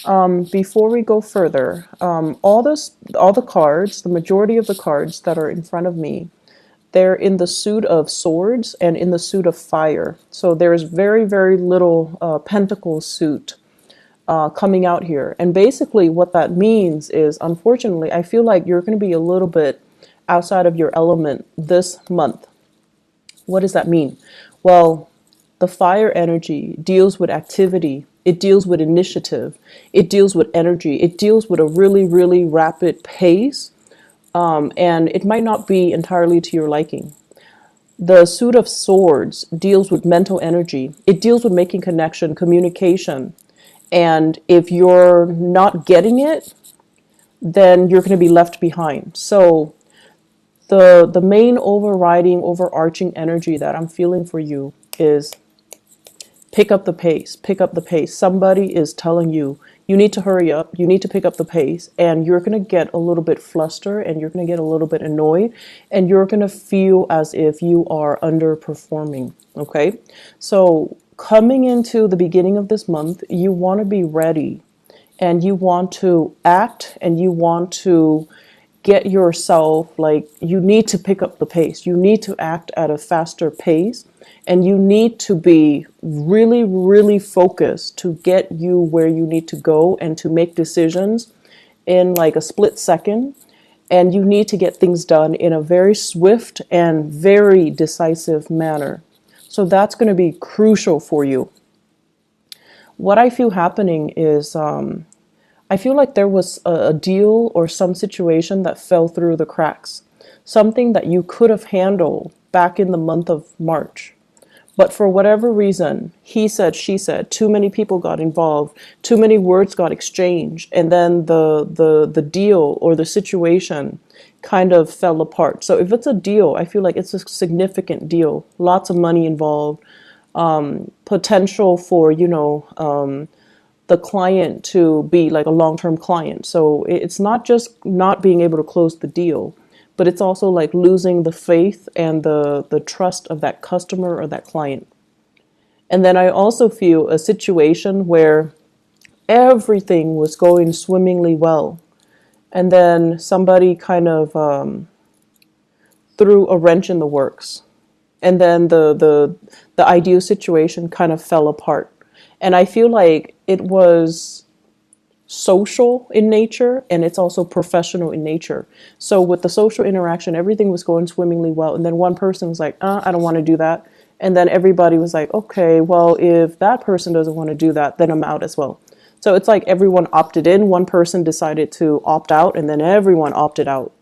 Before we go further, all the cards, the majority of the cards that are in front of me, they're in the suit of swords and in the suit of fire. So there's very, very little pentacle suit coming out here. And basically what that means is, unfortunately, I feel like you're going to be a little bit outside of your element this month. What does that mean? Well, the fire energy deals with activity. It deals with initiative. It deals with energy. It deals with a really, really rapid pace. And it might not be entirely to your liking. The suit of swords deals with mental energy. It deals with making connection, communication. And if you're not getting it, then you're going to be left behind. So the main overriding, overarching energy that I'm feeling for you is pick up the pace, pick up the pace. Somebody is telling you, you need to hurry up, you need to pick up the pace, and you're going to get a little bit flustered and you're going to get a little bit annoyed and you're going to feel as if you are underperforming. Okay. So coming into the beginning of this month, you want to be ready and you want to act and you want to get yourself, like, you need to pick up the pace. You need to act at a faster pace and you need to be really, really focused to get you where you need to go and to make decisions in like a split second. And you need to get things done in a very swift and very decisive manner. So that's going to be crucial for you. What I feel happening is, I feel like there was a deal or some situation that fell through the cracks. Something that you could have handled back in the month of March. But for whatever reason, he said, she said, too many people got involved, too many words got exchanged, and then the deal or the situation kind of fell apart. So if it's a deal, I feel like it's a significant deal. Lots of money involved, potential for, the client to be like a long-term client. So it's not just not being able to close the deal, but it's also like losing the faith and the trust of that customer or that client. And then I also feel a situation where everything was going swimmingly well. And then somebody kind of threw a wrench in the works. And then the ideal situation kind of fell apart. And I feel like it was social in nature and it's also professional in nature. So with the social interaction, everything was going swimmingly well. And then one person was like, I don't want to do that. And then everybody was like, okay, well, if that person doesn't want to do that, then I'm out as well. So it's like everyone opted in. One person decided to opt out and then everyone opted out.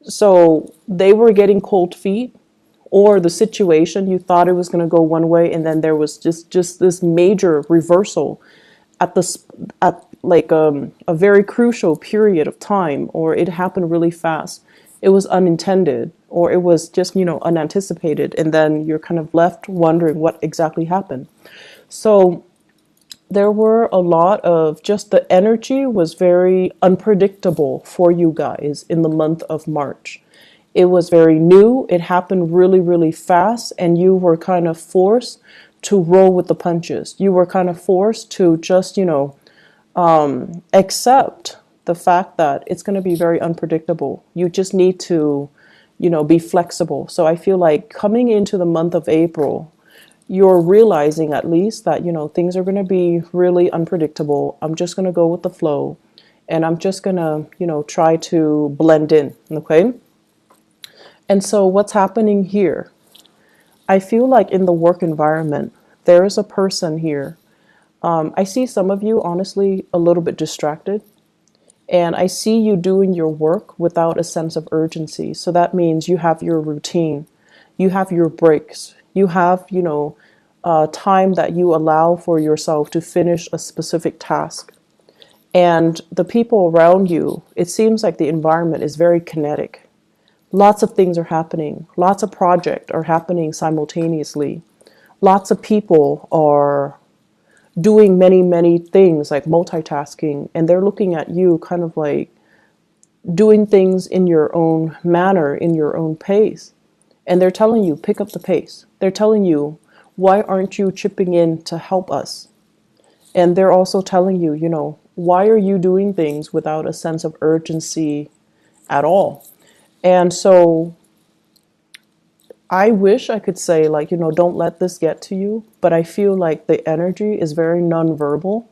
So they were getting cold feet. Or the situation, you thought it was going to go one way, and then there was just this major reversal at like a very crucial period of time, or it happened really fast. It was unintended, or it was just, unanticipated, and then you're kind of left wondering what exactly happened. So there were a lot of just the energy was very unpredictable for you guys in the month of March. It was very new. It happened really, really fast. And you were kind of forced to roll with the punches. You were kind of forced to just, accept the fact that it's going to be very unpredictable. You just need to, be flexible. So I feel like coming into the month of April, you're realizing at least that, things are going to be really unpredictable. I'm just going to go with the flow. And I'm just going to, try to blend in. Okay. And so what's happening here? I feel like in the work environment, there is a person here. I see some of you, honestly, a little bit distracted. And I see you doing your work without a sense of urgency. So that means you have your routine. You have your breaks. You have, time that you allow for yourself to finish a specific task. And the people around you, it seems like the environment is very kinetic. Lots of things are happening. Lots of projects are happening simultaneously. Lots of people are doing many, many things like multitasking, and they're looking at you kind of like doing things in your own manner, in your own pace. And they're telling you, pick up the pace. They're telling you, why aren't you chipping in to help us? And they're also telling you, why are you doing things without a sense of urgency at all? And so I wish I could say, like, don't let this get to you, but I feel like the energy is very nonverbal.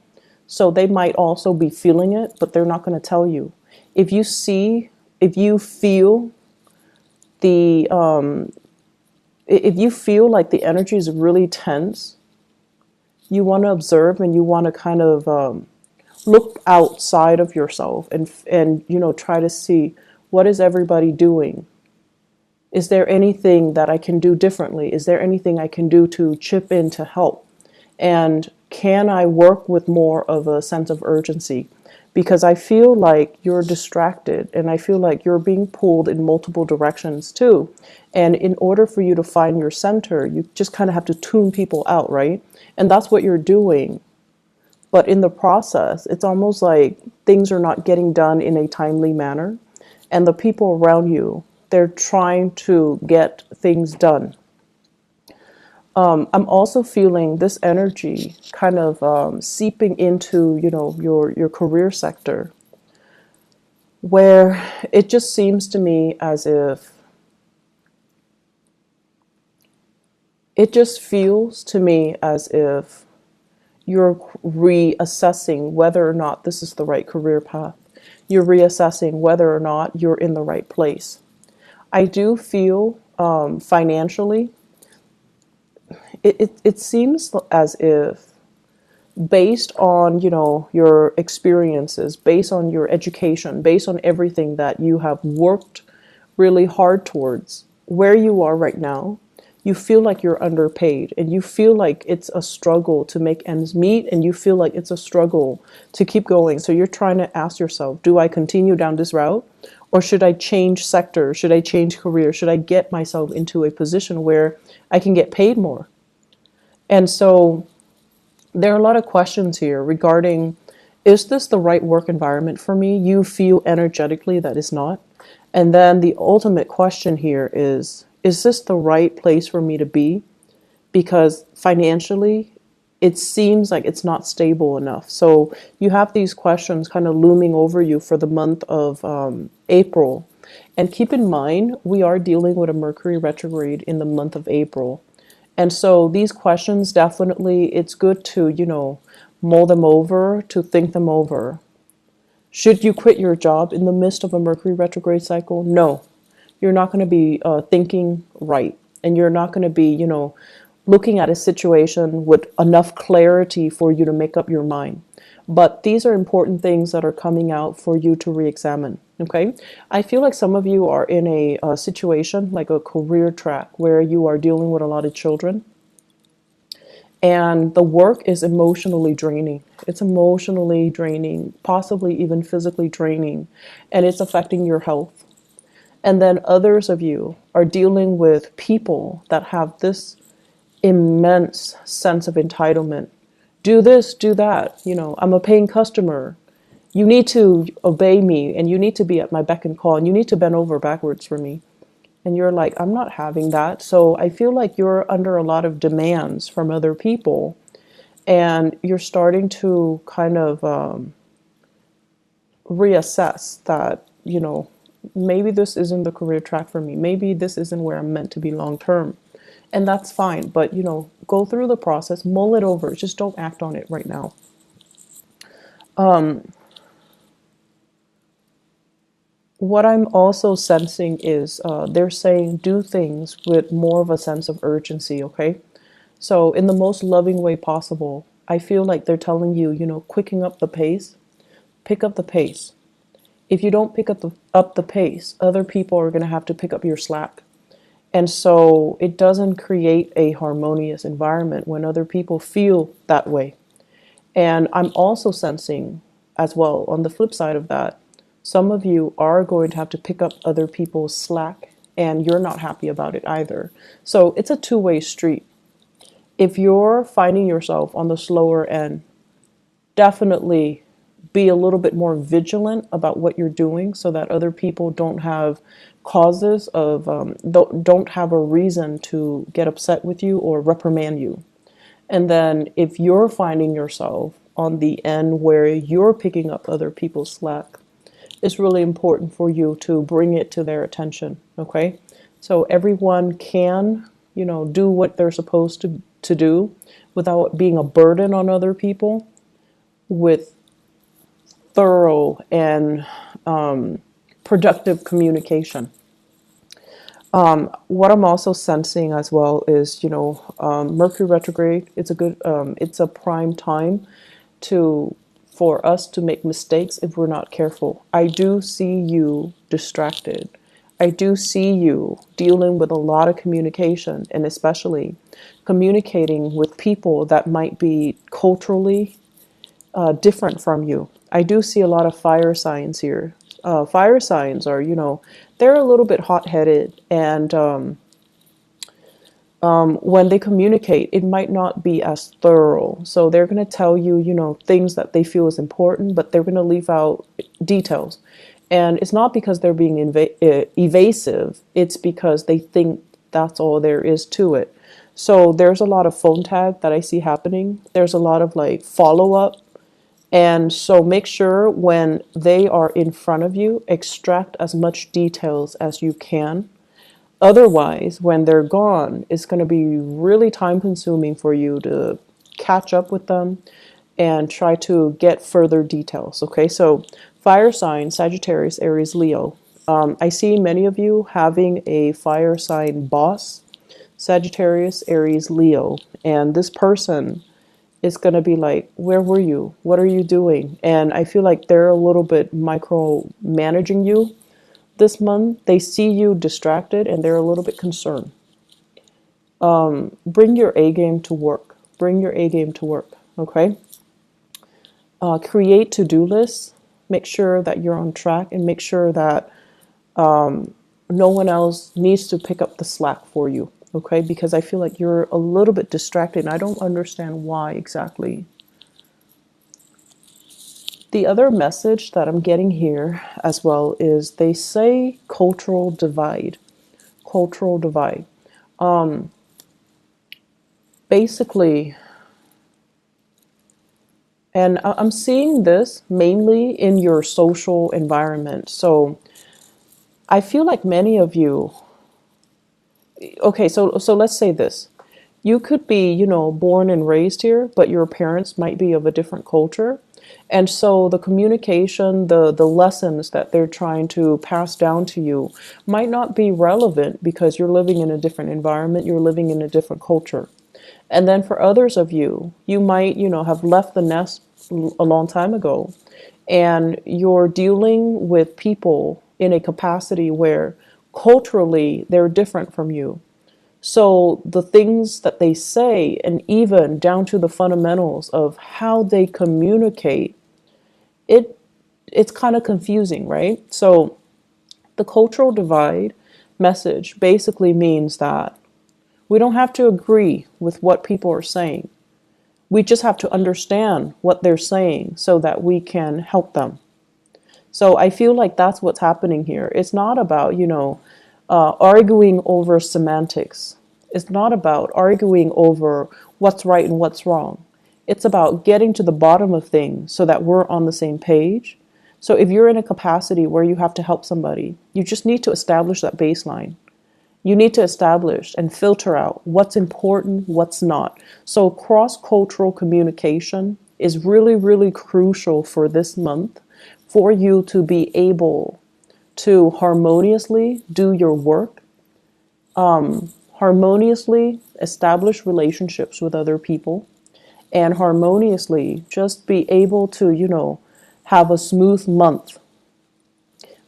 So they might also be feeling it, but they're not going to tell you. If you see, if you feel the, if you feel like the energy is really tense, you want to observe and you want to kind of look outside of yourself and try to see, what is everybody doing? Is there anything that I can do differently? Is there anything I can do to chip in to help? And can I work with more of a sense of urgency? Because I feel like you're distracted and I feel like you're being pulled in multiple directions too. And in order for you to find your center, you just kind of have to tune people out, right? And that's what you're doing. But in the process, it's almost like things are not getting done in a timely manner. And the people around you, they're trying to get things done. I'm also feeling this energy kind of seeping into, your career sector, where it just seems to me as if it just feels to me as if you're reassessing whether or not this is the right career path. You're reassessing whether or not you're in the right place. I do feel financially, it seems as if based on, your experiences, based on your education, based on everything that you have worked really hard towards, where you are right now, you feel like you're underpaid and you feel like it's a struggle to make ends meet and you feel like it's a struggle to keep going. So you're trying to ask yourself, do I continue down this route or should I change sector? Should I change career? Should I get myself into a position where I can get paid more? And so there are a lot of questions here regarding, is this the right work environment for me? You feel energetically that it's not. And then the ultimate question here is this the right place for me to be? Because financially, it seems like it's not stable enough. So you have these questions kind of looming over you for the month of April. And keep in mind, we are dealing with a Mercury retrograde in the month of April. And so these questions, definitely, it's good to, mull them over, to think them over. Should you quit your job in the midst of a Mercury retrograde cycle? No, you're not going to be thinking right. And you're not going to be, looking at a situation with enough clarity for you to make up your mind. But these are important things that are coming out for you to re-examine. Okay, I feel like some of you are in a situation like a career track where you are dealing with a lot of children. And the work is emotionally draining. It's emotionally draining, possibly even physically draining, and it's affecting your health. And then others of you are dealing with people that have this immense sense of entitlement. Do this, do that. I'm a paying customer. You need to obey me and you need to be at my beck and call and you need to bend over backwards for me. And you're like, I'm not having that. So I feel like you're under a lot of demands from other people and you're starting to kind of reassess that, maybe this isn't the career track for me. Maybe this isn't where I'm meant to be long term. And that's fine. But, go through the process, mull it over. Just don't act on it right now. What I'm also sensing is they're saying do things with more of a sense of urgency, okay? So in the most loving way possible, I feel like they're telling you, quicken up the pace, pick up the pace. If you don't pick up the pace, other people are going to have to pick up your slack. And so it doesn't create a harmonious environment when other people feel that way. And I'm also sensing as well, on the flip side of that, some of you are going to have to pick up other people's slack and you're not happy about it either. So it's a two-way street. If you're finding yourself on the slower end, definitely be a little bit more vigilant about what you're doing so that other people don't have causes of, don't have a reason to get upset with you or reprimand you. And then if you're finding yourself on the end where you're picking up other people's slack, it's really important for you to bring it to their attention, okay? So everyone can, do what they're supposed to do without being a burden on other people, with thorough and productive communication. What I'm also sensing as well is, Mercury retrograde. It's a prime time to for us to make mistakes if we're not careful. I do see you distracted. I do see you dealing with a lot of communication, and especially communicating with people that might be culturally different from you. I do see a lot of fire signs here. Fire signs are, they're a little bit hot-headed, and when they communicate, it might not be as thorough. So they're going to tell you, things that they feel is important, but they're going to leave out details. And it's not because they're being evasive. It's because they think that's all there is to it. So there's a lot of phone tag that I see happening. There's a lot of like follow-up. And so make sure when they are in front of you, extract as much details as you can. Otherwise, when they're gone, it's going to be really time consuming for you to catch up with them and try to get further details. Okay, so fire sign, Sagittarius, Aries, Leo. I see many of you having a fire sign boss, Sagittarius, Aries, Leo, and this person is going to be like, where were you? What are you doing? And I feel like they're a little bit micromanaging you this month. They see you distracted and they're a little bit concerned. Bring your A game to work. Bring your A game to work, okay? Create to-do lists. Make sure that you're on track and make sure that no one else needs to pick up the slack for you, okay? Because I feel like you're a little bit distracted and I don't understand why exactly. The other message that I'm getting here as well is they say cultural divide. Cultural divide. Basically, and I'm seeing this mainly in your social environment. So I feel like many of you, okay, so let's say this. You could be, born and raised here, but your parents might be of a different culture. And so the communication, the lessons that they're trying to pass down to you might not be relevant because you're living in a different environment, you're living in a different culture. And then for others of you, you might, have left the nest a long time ago, and you're dealing with people in a capacity where culturally they're different from you. So the things that they say, and even down to the fundamentals of how they communicate, it's kind of confusing, right? So the cultural divide message basically means that we don't have to agree with what people are saying. We just have to understand what they're saying so that we can help them. So I feel like that's what's happening here. It's not about, arguing over semantics. It's not about arguing over what's right and what's wrong. It's about getting to the bottom of things so that we're on the same page. So if you're in a capacity where you have to help somebody, you just need to establish that baseline. You need to establish and filter out what's important, what's not. So cross-cultural communication is really, really crucial for this month for you to be able to harmoniously do your work, harmoniously establish relationships with other people, and harmoniously just be able to, have a smooth month.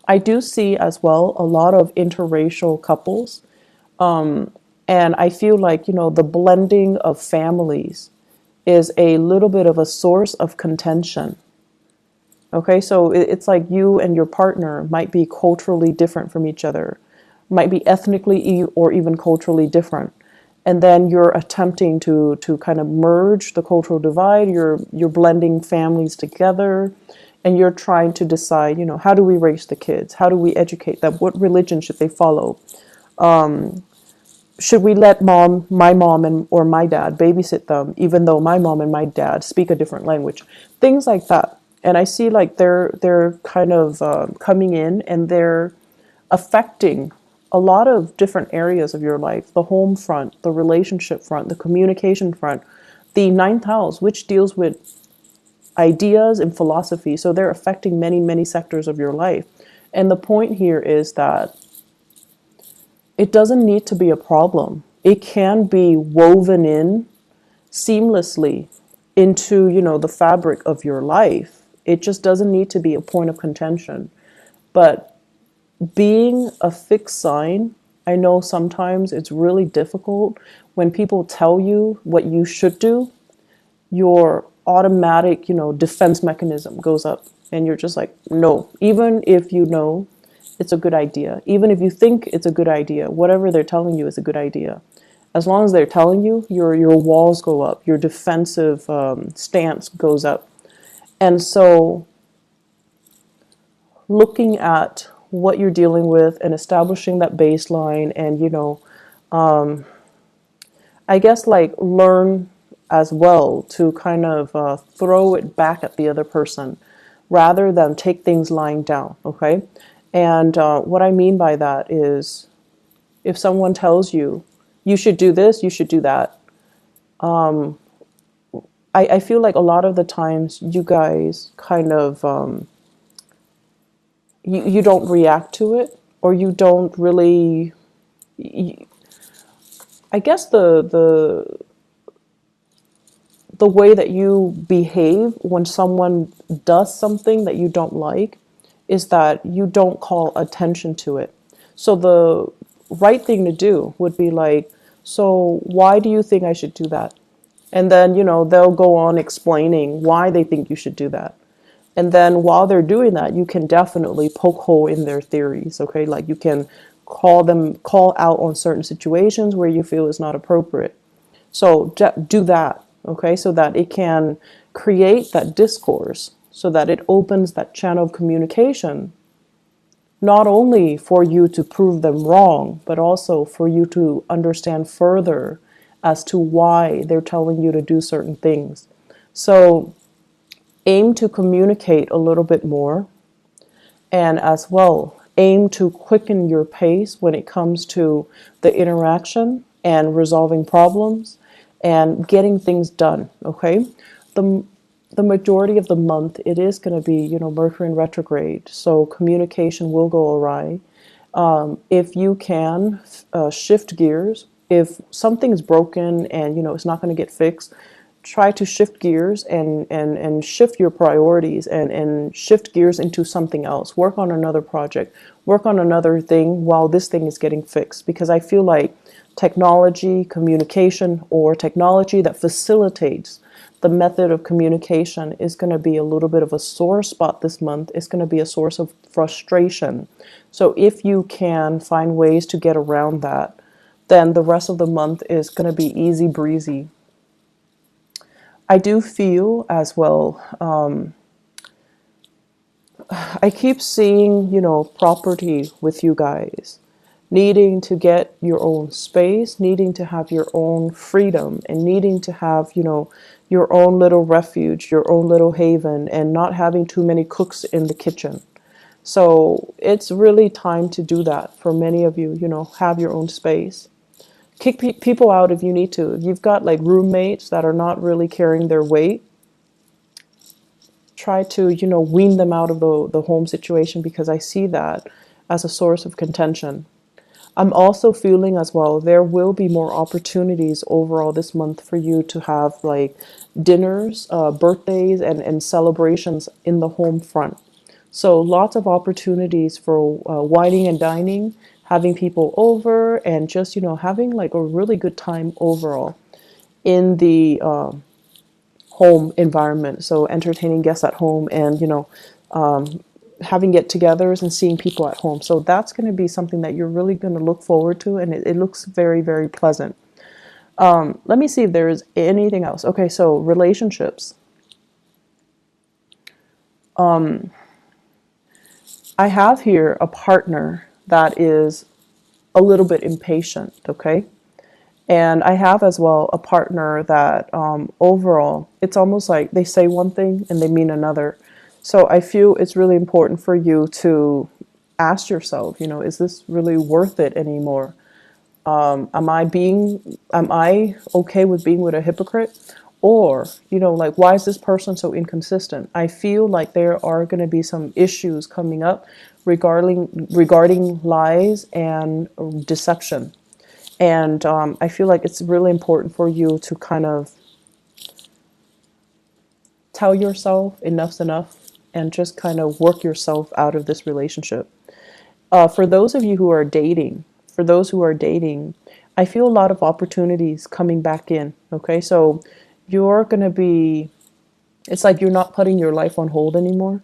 I do see as well a lot of interracial couples. And I feel like, the blending of families is a little bit of a source of contention. Okay, so it's like you and your partner might be culturally different from each other, might be ethnically or even culturally different. And then you're attempting to kind of merge the cultural divide, you're blending families together, and you're trying to decide, how do we raise the kids? How do we educate them? What religion should they follow? should we let my mom and or my dad babysit them, even though my mom and my dad speak a different language? Things like that. And I see like they're kind of coming in, and they're affecting a lot of different areas of your life: the home front, the relationship front, the communication front, the ninth house, which deals with ideas and philosophy. So they're affecting many, many sectors of your life. And the point here is that it doesn't need to be a problem. It can be woven in seamlessly into, the fabric of your life. It just doesn't need to be a point of contention. But being a fixed sign, I know sometimes it's really difficult when people tell you what you should do. Your automatic, defense mechanism goes up, and you're just like, no, even if you know it's a good idea, even if you think it's a good idea, whatever they're telling you is a good idea. As long as they're telling you, your walls go up, your defensive stance goes up. And so looking at what you're dealing with and establishing that baseline, and I guess like learn as well to kind of throw it back at the other person rather than take things lying down, okay? And what I mean by that is, if someone tells you, you should do this, you should do that, I feel like a lot of the times you guys kind of, you don't react to it, or you don't really, I guess the way that you behave when someone does something that you don't like is that you don't call attention to it. So the right thing to do would be like, so why do you think I should do that? And then, they'll go on explaining why they think you should do that. And then while they're doing that, you can definitely poke hole in their theories, okay? Like you can call out on certain situations where you feel is not appropriate. So do that, okay? So that it can create that discourse, so that it opens that channel of communication, not only for you to prove them wrong, but also for you to understand further as to why they're telling you to do certain things. So aim to communicate a little bit more, and as well aim to quicken your pace when it comes to the interaction and resolving problems and getting things done, okay? The majority of the month, it is going to be, Mercury in retrograde, so communication will go awry. If you can shift gears, if something is broken and it's not going to get fixed, try to shift gears and shift your priorities and shift gears into something else. Work on another project, work on another thing while this thing is getting fixed. Because I feel like technology, communication, or technology that facilitates the method of communication is going to be a little bit of a sore spot this month. It's going to be a source of frustration. So if you can find ways to get around that, then the rest of the month is going to be easy breezy. I do feel as well, I keep seeing, property with you guys, needing to get your own space, needing to have your own freedom, and needing to have, your own little refuge, your own little haven, and not having too many cooks in the kitchen. So it's really time to do that for many of you, have your own space. Kick people out if you need to. If you've got like roommates that are not really carrying their weight, try to, wean them out of the home situation, because I see that as a source of contention. I'm also feeling as well, there will be more opportunities overall this month for you to have like dinners, birthdays, and celebrations in the home front. So lots of opportunities for wining and dining, having people over, and just, having like a really good time overall in the home environment. So entertaining guests at home, and, having get-togethers and seeing people at home. So that's going to be something that you're really going to look forward to, and it looks very, very pleasant. Let me see if there is anything else. Okay, so relationships. I have here a partner that is a little bit impatient, okay? And I have as well a partner that overall, it's almost like they say one thing and they mean another. So I feel it's really important for you to ask yourself, you know, is this really worth it anymore? Am I okay with being with a hypocrite? Or, you know, like, why is this person so inconsistent? I feel like there are going to be some issues coming up regarding lies and deception. And I feel like it's really important for you to kind of tell yourself enough's enough and just kind of work yourself out of this relationship. For those of you who are dating, for those who are dating, I feel a lot of opportunities coming back in. Okay, so you're going to be, it's like you're not putting your life on hold anymore.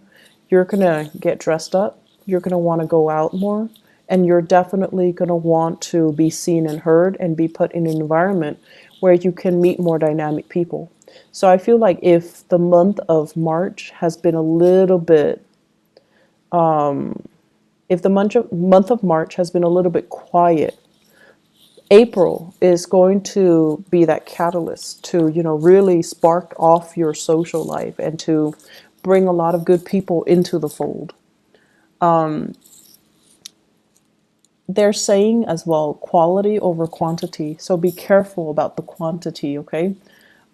You're going to get dressed up. You're going to want to go out more. And you're definitely going to want to be seen and heard and be put in an environment where you can meet more dynamic people. So I feel like if the month of March has been a little bit, if the month of March has been a little bit quiet, April is going to be that catalyst to, you know, really spark off your social life and to bring a lot of good people into the fold. They're saying as well, quality over quantity. So be careful about the quantity, okay?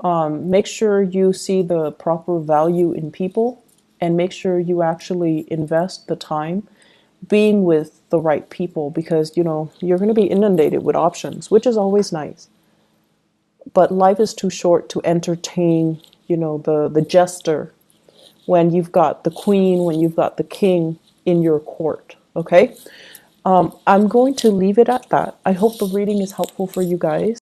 Make sure you see the proper value in people and make sure you actually invest the time being with the right people because, you know, you're going to be inundated with options, which is always nice. But life is too short to entertain, you know, the jester when you've got the queen, when you've got the king in your court, okay? I'm going to leave it at that. I hope the reading is helpful for you guys.